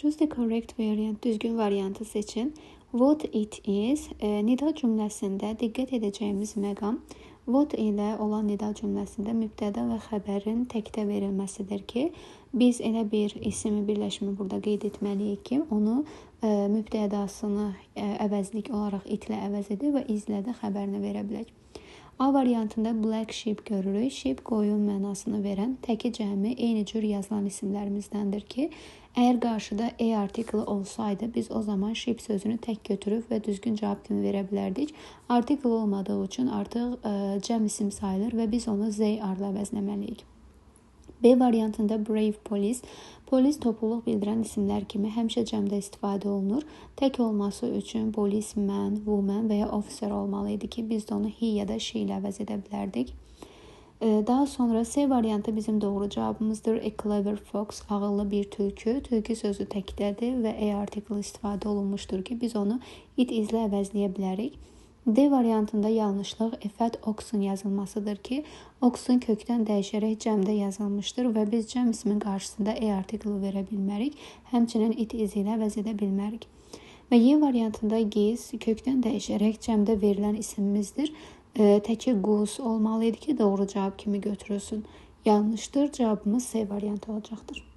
Choose the correct variant. Düzgün variantı seçin. What it is. Nida cümləsində diqqət edəcəyimiz məqam what ilə olan nida cümləsində mübtəda və xəbərin təkdə verilməsidir ki, biz elə bir ismi birləşimi burada qeyd etməliyik ki, onu mübtədasını əvəzlik olaraq itlə əvəz edir və izlə də xəbərini verə bilək. A variantında black sheep görürük. Sheep qoyun mənasını verən təki cəmi eyni cür yazılan isimlərimizdəndir ki, əgər qarşıda a artiklı olsaydı, biz o zaman sheep sözünü tək götürüb və düzgün cavab kimi verə bilərdik. Artikl olmadığı üçün artıq cəm isim sayılır və biz onu they are-la əvəzləməliyik. B variantında brave police. Polis topluluq bildirən isimlər kimi həmişə cəmdə istifadə olunur. Tək olması üçün policeman, woman və ya officer olmalı idi ki, biz də onu he ya da she ilə əvəz edə bilərdik. Daha sonra C variantı bizim doğru cavabımızdır. A clever fox, ağıllı bir tülkü. Tülkü sözü təkdədir və a artiklı istifadə olunmuşdur ki, biz onu it izlə əvəzləyə bilərik. D variantında yanlışlıq fat oxun yazılmasıdır ki, oxun kökdən dəyişərək cəmdə yazılmışdır və biz cəm ismin qarşısında a artiklı verə bilmərik, həmçinin it izi ilə əvəz edə bilmərik. Və Y variantında giz kökdən dəyişərək cəmdə verilən isimimizdir. Təki quz olmalı idi ki, doğru cavab kimi götürülsün. Yanlışdır, cavabımız C variantı olacaqdır.